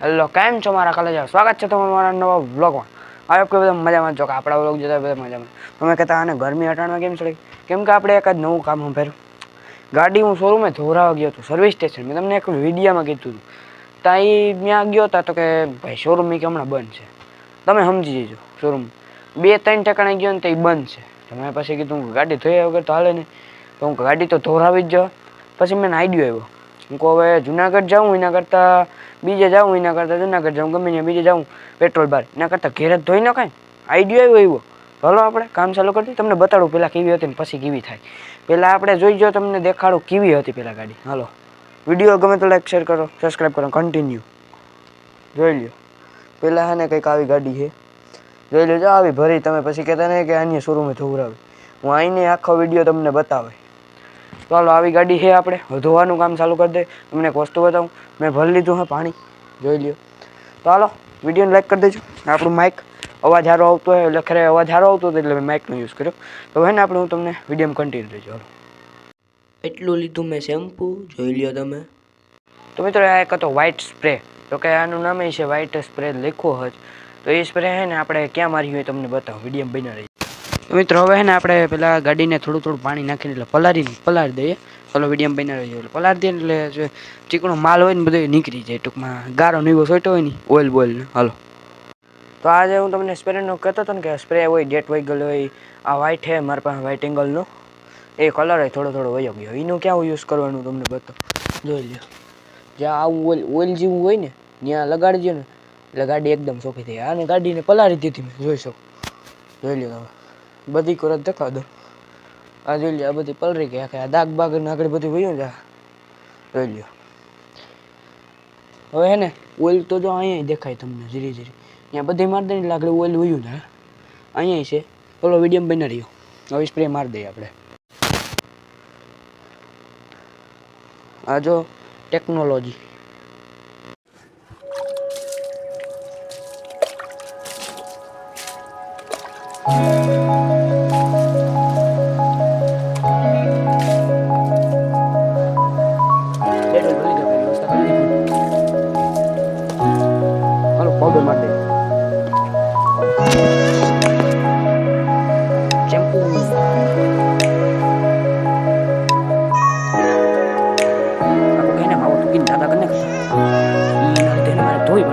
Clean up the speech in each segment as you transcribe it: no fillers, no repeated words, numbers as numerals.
Hello, કેમ છો મારા કલેજા? સ્વાગત છે તમારું મારા નવા વ્લોગમાં. હવે કોઈ બધા મજામાં જો કે આપણા વ્લોગ જોતા બધા મજામાં. તમે કહેતા આને ગરમી હટાણમાં કેમ ચડી? કેમ કે આપણે એક જ નવું કામ સંભાળ્યું. ગાડી હું શોરૂમે ધોરાવા ગયો હતો, સર્વિસ સ્ટેશન. મેં તમને એક વિડીયોમાં કીધું હતું. ત્યાં ત્યાં ગયો હતા તો કે ભાઈ શોરૂમ કે હમણાં બંધ છે. તમે સમજી જજો શોરૂમ 2-3 ઠેકાણે ગયો ને તો એ બંધ છે. તો મેં પછી કીધું ગાડી ધોયા વગર તો હાલે નહીં. તો હું ગાડી તો ધોરાવી જ જાઉં. પછી મને આઈડિયો આવ્યો. હું કહું હવે જુનાગઢ જાઉં એના કરતાં બીજે જાઉં એના કરતાં જુનાગઢ જાઉં ગમે ત્યાં બીજે જાઉં પેટ્રોલ બાર એના કરતાં ઘેર જ ધોઈ નખાય. આઈડિયો આવ્યો. ચાલો આપણે કામ ચાલુ કરી દઈએ. તમને બતાડું પહેલાં કેવી હતી ને પછી કેવી થાય. પહેલાં આપણે જોઈ જો તમને દેખાડું કેવી હતી પહેલાં ગાડી. હાલો, વિડીયો ગમે તો લાઈક શેર કરો, સબસ્ક્રાઈબ કરો, કન્ટિન્યુ જોઈ લ્યો. પહેલાં હે ને કંઈક આવી ગાડી છે, જોઈ લેજો. આવી ભરી તમે પછી કહેતા નહીં કે અન્ય શોરૂમે ધોવરાવી. હું આઈને આખો વિડીયો તમને બતાવે. ચાલો, આવી ગાડી છે, આપણે ધોવાનું કામ ચાલુ કરી દે. તમને એક વસ્તુ બતાવું, મેં ભરી લીધું હે પાણી, જોઈ લ્યો. તો હાલો, વિડીયોને લાઈક કરી દેજો. આપણું માઇક અવાજ સારો આવતો હોય એટલે ખરે અવાજ સારો આવતો હતો એટલે મેં માઇકનો યુઝ કર્યો. તો હે ને આપણે હું તમને વિડીયોમાં કન્ટિન્યુ દેજો. હાલો, એટલું લીધું મેં શેમ્પૂ, જોઈ લ્યો તમે. તો મિત્રો આ એક હતો વ્હાઇટ સ્પ્રે. તો કે આનું નામ છે વ્હાઇટ સ્પ્રે લખ્યો હોય. તો એ સ્પ્રે છે ને આપણે ક્યાં મારી હોય તમને બતાવો, વિડીયોમાં બના રહી. તો મિત્રો હવે ને આપણે પેલા ગાડીને થોડું થોડું પાણી નાખીને એટલે પલાળી દઈએ. ચાલો, વિડીયોમાં બના રહી એટલે પલાળી દઈએ એટલે ચીકણો માલ હોય ને બધું નીકળી જાય. ટૂંકમાં ગારો નીવો સોટો હોય ને ઓઇલ બોઇલ ને. હાલો, તો આજે હું તમને સ્પ્રેનો કહેતો હતો ને કે સ્પ્રે હોય ડેટ વહી હોય. આ વ્હાઇટ છે મારા પાસે, વ્હાઇટ એંગલનો એ કલર હોય થોડો થોડો વયો ગયો. એનું ક્યાં યુઝ કરવાનું તમને બતાવો, જોઈ લો. જ્યાં આવું ઓઇલ જેવું હોય ને ત્યાં લગાડજો ને એટલે ગાડી એકદમ ચોખ્ખી થઈ. આને ગાડીને પલાળી દીધી મેં, જોઈ શકો, જોઈ લો તમે. બધી કરત દેખાડ દો. આ જોઈ લો, આ બધી પલરી ગઈ. આ દાગ બાગ ને આગળ બધું વયું જાય, જોઈ લો. હવે હે ને ઓઇલ તો જો અહીંયા દેખાય તમને ધીરે ધીરે. ત્યાં બધી મારી દઈએ એટલે આગળ ઓઇલ વયું જાય. અહીંયા છે. પેલો વિડીયો બના રહ્યો. હવે સ્પ્રે મારી દઈએ આપણે. આ જો ટેકનોલોજી. હાલો, પાવડર મારી દઈએ. શેમ્પુ દાદા કરીને ધોઈ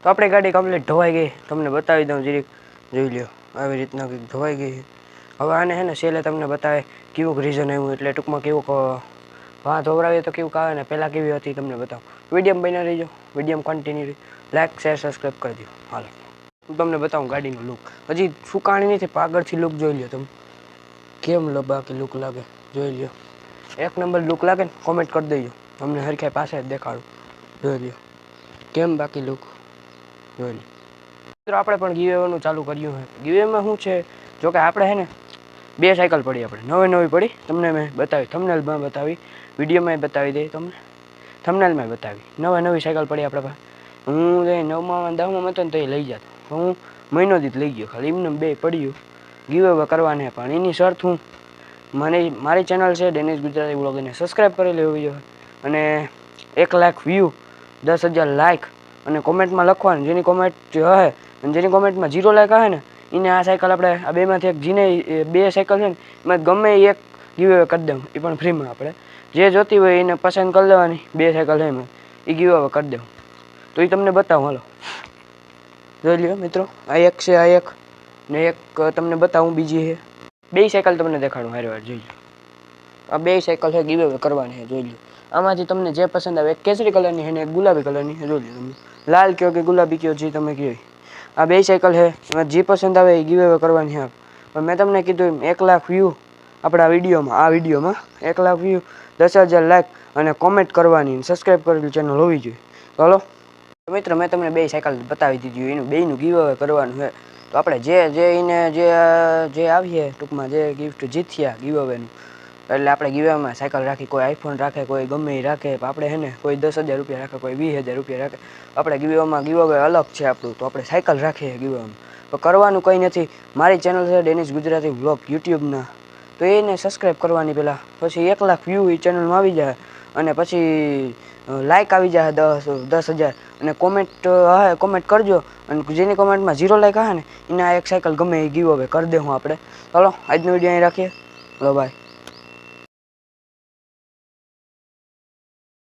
તો આપણી ગાડી કમ્પ્લીટ ધોવાઈ ગઈ, તમને બતાવી દઉં જરીક, જોઈ લ્યો આવી રીતના કંઈક ધોવાઈ ગઈ. હવે આને છે ને છેલ્લે તમને બતાવે કેવું રીઝન આવ્યું, એટલે ટૂંકમાં કેવું વાં ધોવરાવીએ તો કેવું આવે ને પહેલાં કેવી હતી તમને બતાવું. વિડીયો બન્યા રહીજો, video continue like share subscribe કરી દો. હાલો હું તમને બતાવું ગાડીનું લુક. હજી સુકાણી નથી, આગળથી લુક જોઈ લ્યો તમે કેમ બાકી લુક લાગે, જોઈ લ્યો. એક નંબર લુક લાગે ને કોમેન્ટ કરી દેજો, તમને હરખાઈ પાસે જ દેખાડું. જોઈ લ્યો કેમ બાકી લુક, જોઈ લ્યો. મિત્રો આપણે પણ ગીવેવાનું ચાલુ કર્યું છે. ગીવેમાં શું છે, જોકે આપણે છે ને 2 સાયકલ પડી, આપણે નવી પડી, તમને મેં બતાવી, થંબનેલમાં બતાવી, વિડીયોમાં બતાવી દઈ, તમને થંબનેલમાં બતાવી. નવી સાયકલ પડી આપણે પાસે. હું 9માં 10માં હતો ને તો એ લઈ જતો, હું મહિનો દીધ લઈ ગયો, ખાલી એમને 2 પડ્યું. ગીવે કરવાને પણ એની શરત હું મારી ચેનલ છે ડેનિશ ગુજરાતી વ્લોગ, એને સબસ્ક્રાઈબ કરી લેવી જોઈએ, અને 1 લાખ વ્યૂ, 10,000 લાઇક, અને કોમેન્ટમાં લખવાનું જેની કોમેન્ટ હશે અને જેની કોમેન્ટમાં 0 લાઇક હશે ને એને આ સાયકલ આપણે આ બેમાંથી એક જેને 2 સાયકલ છે ને એમાં ગમે એક ગીવે કરી દઉં, એ પણ ફ્રીમાં. આપણે જે જોતી હોય એને પસંદ કરી લેવાની, 2 સાયકલ છે એમાં એ ગીવે કરી દઉં. તો એ તમને બતાવું, હાલો જોઈ લ્યો મિત્રો. આ એક છે, આ એક ને એક તમને બતાવું બીજી છે. 2 સાયકલ તમને દેખાડું હારે વાર, જોઈ લો. આ 2 સાયકલ છે ગીવે કરવાની છે, જોઈ લો. આમાંથી તમને જે પસંદ આવે, એક કેસરી કલરની છે ને એક ગુલાબી કલરની છે, જોઈ લો. તમે લાલ કયો કે ગુલાબી કયો, જે તમે કહો. આ 2 સાયકલ છે, એમાં જે પસંદ આવે એ ગીવે કરવાની છે. પણ મેં તમને કીધું 1 લાખ વ્યૂ આપણા વિડીયોમાં 1 લાખ વ્યૂ, 10,000 લાઇક અને કોમેન્ટ કરવાની, સબસ્ક્રાઈબ કરેલી ચેનલ હોવી જોઈએ. ચાલો મિત્રો, મેં તમને 2 સાયકલ બતાવી દીધી, એનું 2નું ગીવે કરવાનું છે. તો આપણે જે આવીએ ટૂંકમાં જે ગિફ્ટ જીત્યા ગીવેનું, એટલે આપણે ગીવેમાં સાયકલ રાખી, કોઈ આઈફોન રાખે, કોઈ ગમે એ રાખે. આપણે છે ને કોઈ 10,000 રૂપિયા રાખે, કોઈ 20,000 રૂપિયા રાખે. આપણે ગીવેમાં ગીવે અલગ છે આપણું, તો આપણે સાયકલ રાખીએ ગીવેમાં. તો કરવાનું કંઈ નથી, મારી ચેનલ છે ડેનિશ ગુજરાતી વ્લોગ યુટ્યુબના, તો એને સબસ્ક્રાઈબ કરવાની પહેલાં, પછી 1 લાખ વ્યૂ એ ચેનલમાં આવી જાય, અને પછી લાઇક આવી જાય 10,000, અને કોમેન્ટ કરજો, અને જેની કોમેન્ટમાં 0 લાઇક હશે ને એને આ એક સાયકલ ગમે એ ગીવ અવે કરી દે હું આપણે. ચાલો આજનો વિડીયો અહીં રાખીએ, બાય.